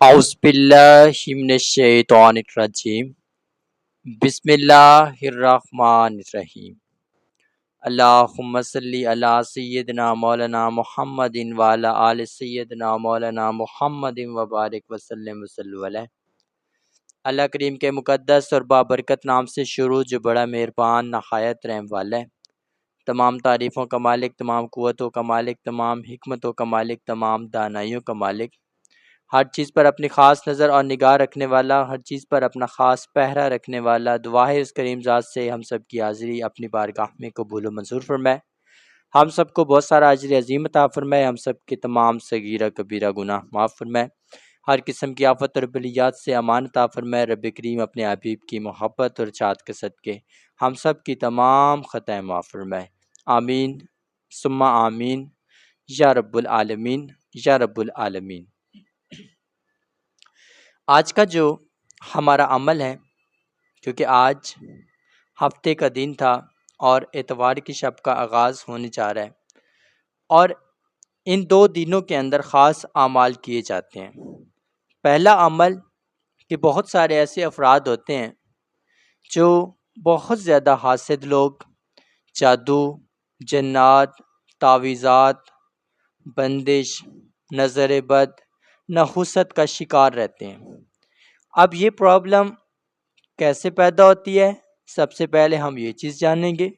اعوذ باللہ من الشیطان الرجیم بسم اللہ الرحمن الرحیم اللہم صلی علی سیدنا مولانا محمد وعلی آل سیدنا مولانا محمد وبارک وسلم وصلو علیہ۔ اللہ کریم کے مقدس اور بابرکت نام سے شروع جو بڑا مہربان نہایت رحم والا ہے۔ تمام تعریفوں کا مالک، تمام قوتوں کا مالک، تمام حکمتوں کا مالک، تمام دانائیوں کا مالک، ہر چیز پر اپنی خاص نظر اور نگاہ رکھنے والا، ہر چیز پر اپنا خاص پہرا رکھنے والا، دعا ہے اس کریم ذات سے ہم سب کی حاضری اپنی بارگاہ میں قبول و منظور فرمائے، ہم سب کو بہت سارا اجر عظیم عطا فرمائے، ہم سب کے تمام صغیرہ کبیرہ گناہ معاف فرمائے، ہر قسم کی آفت اور بلیات سے امان عطا فرمائے۔ رب کریم اپنے حبیب کی محبت اور چاہت کے صدقے ہم سب کی تمام خطائیں معاف فرمائے، آمین ثم آمین یا رب العالمین یا رب العالمین۔ آج کا جو ہمارا عمل ہے، کیونکہ آج ہفتے کا دن تھا اور اتوار کی شب کا آغاز ہونے جا رہا ہے، اور ان دو دنوں کے اندر خاص اعمال کیے جاتے ہیں۔ پہلا عمل کہ بہت سارے ایسے افراد ہوتے ہیں جو بہت زیادہ حاسد لوگ، جادو، جنات، تعویذات، بندش، نظر بد، نحوست کا شکار رہتے ہیں۔ اب یہ پرابلم کیسے پیدا ہوتی ہے، سب سے پہلے ہم یہ چیز جانیں گے،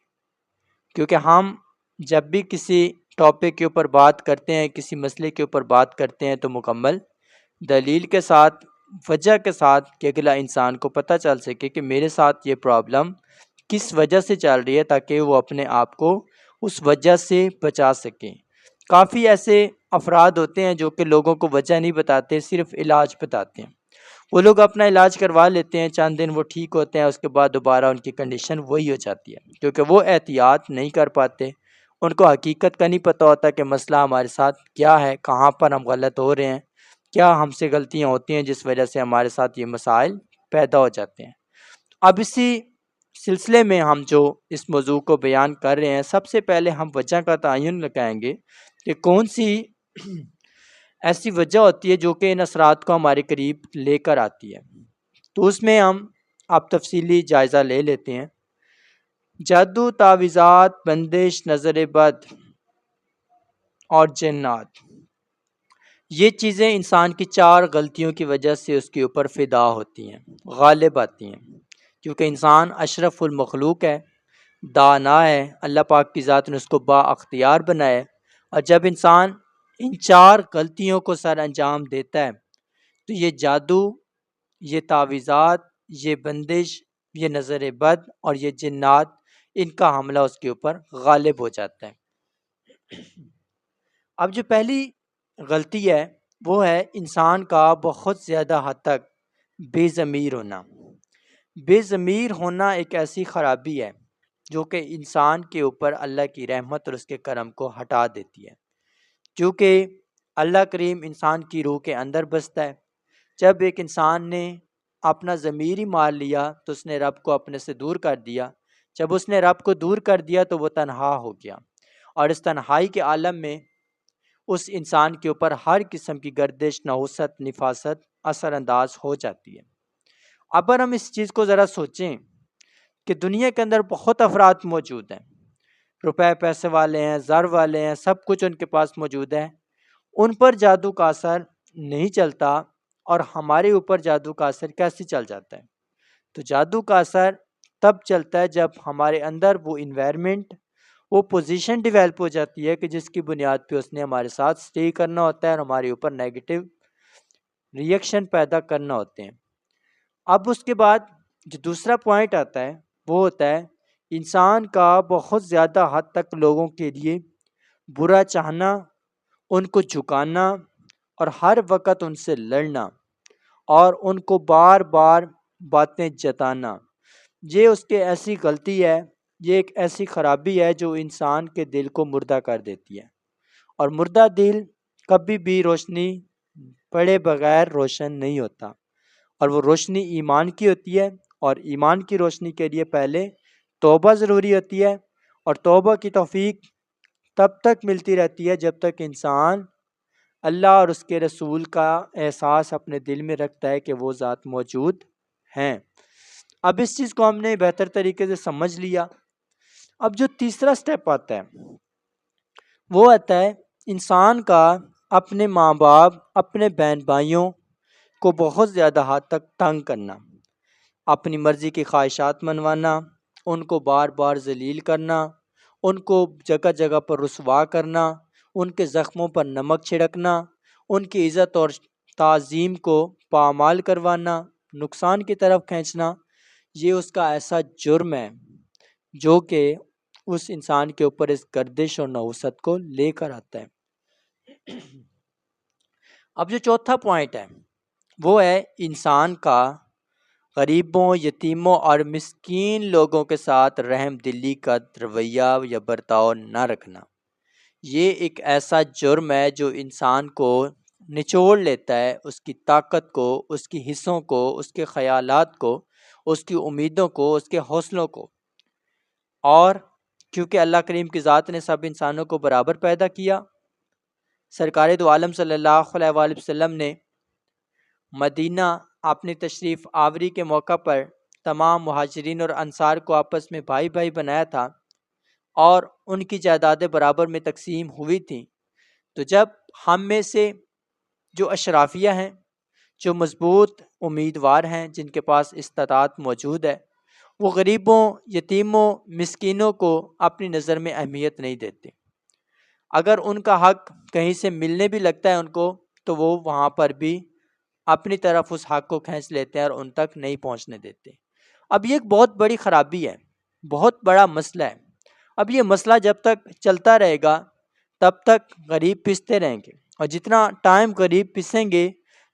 کیونکہ ہم جب بھی کسی ٹاپک کے اوپر بات کرتے ہیں، کسی مسئلے کے اوپر بات کرتے ہیں، تو مکمل دلیل کے ساتھ، وجہ کے ساتھ، کہ اگلا انسان کو پتہ چل سکے کہ میرے ساتھ یہ پرابلم کس وجہ سے چل رہی ہے، تاکہ وہ اپنے آپ کو اس وجہ سے بچا سکیں۔ کافی ایسے افراد ہوتے ہیں جو کہ لوگوں کو وجہ نہیں بتاتے، صرف علاج بتاتے ہیں۔ وہ لوگ اپنا علاج کروا لیتے ہیں، چند دن وہ ٹھیک ہوتے ہیں، اس کے بعد دوبارہ ان کی کنڈیشن وہی ہو جاتی ہے، کیونکہ وہ احتیاط نہیں کر پاتے، ان کو حقیقت کا نہیں پتہ ہوتا کہ مسئلہ ہمارے ساتھ کیا ہے، کہاں پر ہم غلط ہو رہے ہیں، کیا ہم سے غلطیاں ہوتی ہیں جس وجہ سے ہمارے ساتھ یہ مسائل پیدا ہو جاتے ہیں۔ اب اسی سلسلے میں ہم جو اس موضوع کو بیان کر رہے ہیں، سب سے پہلے ہم وجہ کا تعین لگائیں گے کہ کون سی ایسی وجہ ہوتی ہے جو کہ ان اثرات کو ہمارے قریب لے کر آتی ہے۔ تو اس میں ہم اب تفصیلی جائزہ لے لیتے ہیں۔ جادو، تعویذات، بندش، نظر بد اور جنات، یہ چیزیں انسان کی چار غلطیوں کی وجہ سے اس کے اوپر فدا ہوتی ہیں، غالب آتی ہیں، کیونکہ انسان اشرف المخلوق ہے، دانا ہے، اللہ پاک کی ذات نے اس کو با اختیار بنایا ہے، اور جب انسان ان چار غلطیوں کو سر انجام دیتا ہے تو یہ جادو، یہ تعویذات، یہ بندش، یہ نظر بد اور یہ جنات، ان کا حملہ اس کے اوپر غالب ہو جاتا ہے۔ اب جو پہلی غلطی ہے وہ ہے انسان کا بہت زیادہ حد تک بے ضمیر ہونا۔ بے ضمیر ہونا ایک ایسی خرابی ہے جو کہ انسان کے اوپر اللہ کی رحمت اور اس کے کرم کو ہٹا دیتی ہے، کیونکہ اللہ کریم انسان کی روح کے اندر بستا ہے۔ جب ایک انسان نے اپنا ضمیر ہی مار لیا تو اس نے رب کو اپنے سے دور کر دیا۔ جب اس نے رب کو دور کر دیا تو وہ تنہا ہو گیا، اور اس تنہائی کے عالم میں اس انسان کے اوپر ہر قسم کی گردش، نحوست، نفاست اثر انداز ہو جاتی ہے۔ اب ہم اس چیز کو ذرا سوچیں کہ دنیا کے اندر بہت افراد موجود ہیں، روپے پیسے والے ہیں، زر والے ہیں، سب کچھ ان کے پاس موجود ہے، ان پر جادو کا اثر نہیں چلتا، اور ہمارے اوپر جادو کا اثر کیسے چل جاتا ہے؟ تو جادو کا اثر تب چلتا ہے جب ہمارے اندر وہ انوائرمنٹ، وہ پوزیشن ڈیولپ ہو جاتی ہے کہ جس کی بنیاد پہ اس نے ہمارے ساتھ سٹے کرنا ہوتا ہے اور ہمارے اوپر نیگیٹو ریئیکشن پیدا کرنا ہوتے ہیں۔ اب اس کے بعد جو دوسرا پوائنٹ آتا ہے وہ ہوتا ہے انسان کا بہت زیادہ حد تک لوگوں کے لیے برا چاہنا، ان کو جھکانا اور ہر وقت ان سے لڑنا اور ان کو بار بار باتیں جتانا، یہ اس کے ایسی غلطی ہے، یہ ایک ایسی خرابی ہے جو انسان کے دل کو مردہ کر دیتی ہے، اور مردہ دل کبھی بھی روشنی پڑے بغیر روشن نہیں ہوتا، اور وہ روشنی ایمان کی ہوتی ہے، اور ایمان کی روشنی کے لیے پہلے توبہ ضروری ہوتی ہے، اور توبہ کی توفیق تب تک ملتی رہتی ہے جب تک انسان اللہ اور اس کے رسول کا احساس اپنے دل میں رکھتا ہے کہ وہ ذات موجود ہیں۔ اب اس چیز کو ہم نے بہتر طریقے سے سمجھ لیا۔ اب جو تیسرا سٹیپ آتا ہے وہ آتا ہے انسان کا اپنے ماں باپ، اپنے بہن بھائیوں کو بہت زیادہ حد تک تنگ کرنا، اپنی مرضی کی خواہشات منوانا، ان کو بار بار ذلیل کرنا، ان کو جگہ جگہ پر رسوا کرنا، ان کے زخموں پر نمک چھڑکنا، ان کی عزت اور تعظیم کو پامال کروانا، نقصان کی طرف کھینچنا، یہ اس کا ایسا جرم ہے جو کہ اس انسان کے اوپر اس گردش اور نحوست کو لے کر آتا ہے۔ اب جو چوتھا پوائنٹ ہے وہ ہے انسان کا غریبوں، یتیموں اور مسکین لوگوں کے ساتھ رحم دلی کا رویہ یا برتاؤ نہ رکھنا۔ یہ ایک ایسا جرم ہے جو انسان کو نچوڑ لیتا ہے، اس کی طاقت کو، اس کی حصوں کو، اس کے خیالات کو، اس کی امیدوں کو، اس کے حوصلوں کو۔ اور کیونکہ اللہ کریم کی ذات نے سب انسانوں کو برابر پیدا کیا، سرکار دو عالم صلی اللہ علیہ وآلہ وسلم نے مدینہ اپنی تشریف آوری کے موقع پر تمام مہاجرین اور انصار کو آپس میں بھائی بھائی بنایا تھا اور ان کی جائیدادیں برابر میں تقسیم ہوئی تھیں۔ تو جب ہم میں سے جو اشرافیہ ہیں، جو مضبوط امیدوار ہیں، جن کے پاس استطاعت موجود ہے، وہ غریبوں، یتیموں، مسکینوں کو اپنی نظر میں اہمیت نہیں دیتے۔ اگر ان کا حق کہیں سے ملنے بھی لگتا ہے ان کو، تو وہ وہاں پر بھی اپنی طرف اس حق کو کھینچ لیتے ہیں اور ان تک نہیں پہنچنے دیتے۔ اب یہ ایک بہت بڑی خرابی ہے، بہت بڑا مسئلہ ہے۔ اب یہ مسئلہ جب تک چلتا رہے گا تب تک غریب پستے رہیں گے، اور جتنا ٹائم غریب پسیں گے،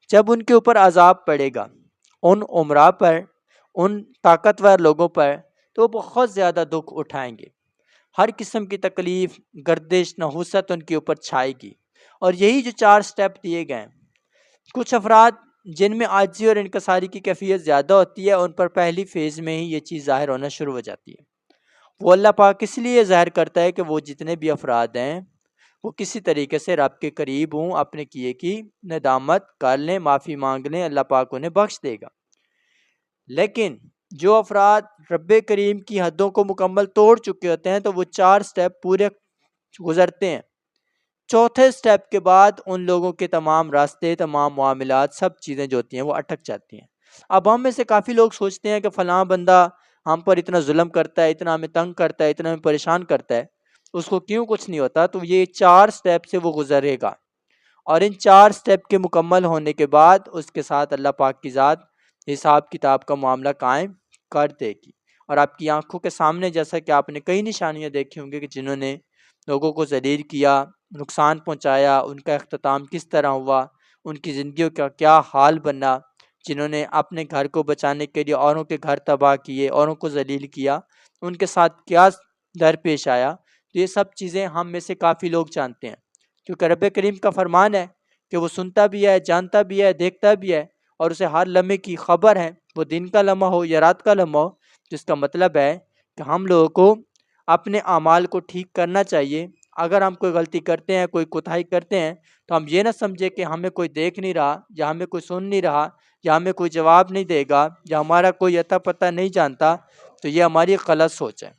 جب ان کے اوپر عذاب پڑے گا، ان عمراء پر، ان طاقتور لوگوں پر، تو وہ بہت زیادہ دکھ اٹھائیں گے۔ ہر قسم کی تکلیف، گردش، نحوست ان کے اوپر چھائے گی۔ اور یہی جو 4 سٹیپ دیے گئے ہیں، کچھ افراد جن میں عاجزی اور انکساری کی کیفیت زیادہ ہوتی ہے، ان پر پہلی فیز میں ہی یہ چیز ظاہر ہونا شروع ہو جاتی ہے۔ وہ اللہ پاک اس لیے ظاہر کرتا ہے کہ وہ جتنے بھی افراد ہیں وہ کسی طریقے سے رب کے قریب ہوں، اپنے کیے کی ندامت کر لیں، معافی مانگ لیں، اللہ پاک انہیں بخش دے گا۔ لیکن جو افراد رب کریم کی حدوں کو مکمل توڑ چکے ہوتے ہیں تو وہ 4 سٹیپ پورے گزرتے ہیں۔ چوتھے سٹیپ کے بعد ان لوگوں کے تمام راستے، تمام معاملات، سب چیزیں جو ہوتی ہیں وہ اٹک جاتی ہیں۔ اب ہم میں سے کافی لوگ سوچتے ہیں کہ فلاں بندہ ہم پر اتنا ظلم کرتا ہے، اتنا ہمیں تنگ کرتا ہے، اتنا ہمیں پریشان کرتا ہے، اس کو کیوں کچھ نہیں ہوتا؟ تو یہ 4 سٹیپ سے وہ گزرے گا، اور ان 4 سٹیپ کے مکمل ہونے کے بعد اس کے ساتھ اللہ پاک کی ذات حساب کتاب کا معاملہ قائم کر دے گی۔ اور آپ کی آنکھوں کے سامنے جیسا کہ آپ نے کئی نشانیاں دیکھی ہوں گی کہ جنہوں نے لوگوں کو ذلیل کیا، نقصان پہنچایا، ان کا اختتام کس طرح ہوا، ان کی زندگیوں کا کیا حال بنا، جنہوں نے اپنے گھر کو بچانے کے لیے اوروں کے گھر تباہ کیے، اوروں کو ذلیل کیا، ان کے ساتھ کیا درپیش آیا۔ تو یہ سب چیزیں ہم میں سے کافی لوگ جانتے ہیں، کیونکہ رب کریم کا فرمان ہے کہ وہ سنتا بھی ہے، جانتا بھی ہے، دیکھتا بھی ہے، اور اسے ہر لمحے کی خبر ہے، وہ دن کا لمحہ ہو یا رات کا لمحہ ہو۔ جس کا مطلب ہے کہ ہم لوگوں کو اپنے اعمال کو ٹھیک کرنا چاہیے۔ اگر ہم کوئی غلطی کرتے ہیں، کوئی کوتاہی کرتے ہیں، تو ہم یہ نہ سمجھے کہ ہمیں کوئی دیکھ نہیں رہا، یا ہمیں کوئی سن نہیں رہا، یا ہمیں کوئی جواب نہیں دے گا، یا ہمارا کوئی عطا پتہ نہیں جانتا۔ تو یہ ہماری غلط سوچ ہے۔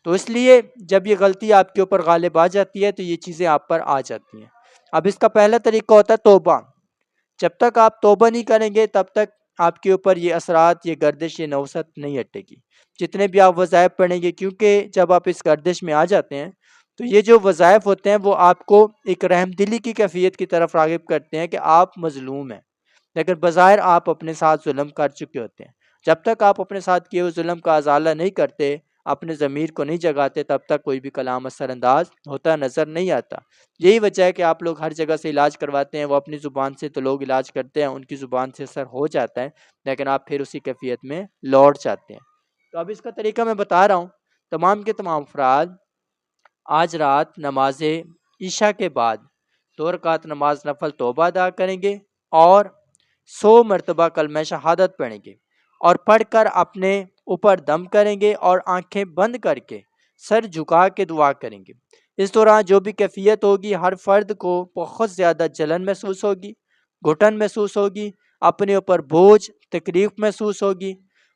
تو اس لیے جب یہ غلطی آپ کے اوپر غالب آ جاتی ہے تو یہ چیزیں آپ پر آ جاتی ہیں۔ اب اس کا پہلا طریقہ ہوتا ہے توبہ۔ جب تک آپ توبہ نہیں کریں گے تب تک آپ کے اوپر یہ اثرات، یہ گردش، یہ نوست نہیں ہٹے گی۔ جتنے بھی آپ وظائف پڑھیں گے، کیونکہ جب آپ اس گردش میں آ جاتے ہیں تو یہ جو وظائف ہوتے ہیں وہ آپ کو ایک رحم دلی کی کیفیت کی طرف راغب کرتے ہیں کہ آپ مظلوم ہیں، لیکن بظاہر آپ اپنے ساتھ ظلم کر چکے ہوتے ہیں۔ جب تک آپ اپنے ساتھ کیے ہوئے ظلم کا ازالہ نہیں کرتے، اپنے ضمیر کو نہیں جگاتے، تب تک کوئی بھی کلام اثر انداز ہوتا نظر نہیں آتا۔ یہی وجہ ہے کہ آپ لوگ ہر جگہ سے علاج کرواتے ہیں، وہ اپنی زبان سے تو لوگ علاج کرتے ہیں، ان کی زبان سے اثر ہو جاتا ہے، لیکن آپ پھر اسی کیفیت میں لوٹ جاتے ہیں۔ تو اب اس کا طریقہ میں بتا رہا ہوں۔ تمام کے تمام افراد آج رات نماز عشاء کے بعد 2 رکعت نماز نفل توبہ ادا کریں گے اور 100 مرتبہ کلمہ شہادت پڑھیں گے، اور پڑھ کر اپنے اوپر دم کریں گے اور آنکھیں بند کر کے سر جھکا کے دعا کریں گے۔ اس دوران جو بھی کیفیت ہوگی ہر فرد کو بہت زیادہ جلن محسوس ہوگی، گھٹن محسوس ہوگی، اپنے اوپر بوجھ تکلیف محسوس ہوگی،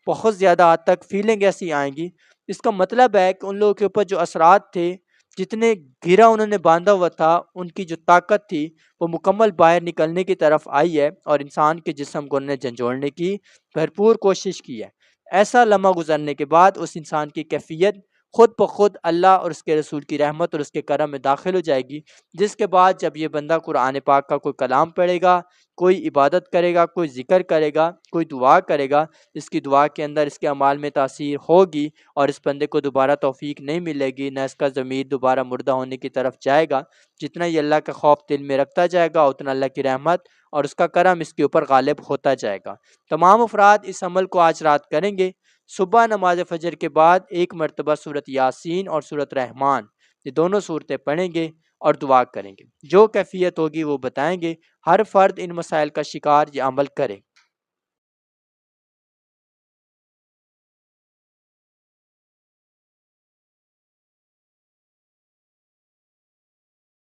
بہت زیادہ حد تک فیلنگ ایسی آئیں گی۔ اس کا مطلب ہے کہ ان لوگوں کے اوپر جو اثرات تھے، جتنے گھیرا انہوں نے باندھا ہوا تھا، ان کی جو طاقت تھی وہ مکمل باہر نکلنے کی طرف آئی ہے، اور انسان کے جسم کو انہوں نے جھنجھوڑنے کی بھرپور کوشش کی ہے۔ ایسا لمحہ گزرنے کے بعد اس انسان کی کیفیت خود بخود اللہ اور اس کے رسول کی رحمت اور اس کے کرم میں داخل ہو جائے گی، جس کے بعد جب یہ بندہ قرآن پاک کا کوئی کلام پڑھے گا، کوئی عبادت کرے گا، کوئی ذکر کرے گا، کوئی دعا کرے گا، اس کی دعا کے اندر اس کے اعمال میں تاثیر ہوگی، اور اس بندے کو دوبارہ توفیق نہیں ملے گی، نہ اس کا ضمیر دوبارہ مردہ ہونے کی طرف جائے گا۔ جتنا یہ اللہ کا خوف دل میں رکھتا جائے گا، اتنا اللہ کی رحمت اور اس کا کرم اس کے اوپر غالب ہوتا جائے گا۔ تمام افراد اس عمل کو آج رات کریں گے۔ صبح نماز فجر کے بعد ایک مرتبہ سورۃ یاسین اور سورۃ رحمان، یہ دونوں صورتیں پڑھیں گے اور دعا کریں گے۔ جو کیفیت ہوگی وہ بتائیں گے۔ ہر فرد ان مسائل کا شکار یہ عمل کرے۔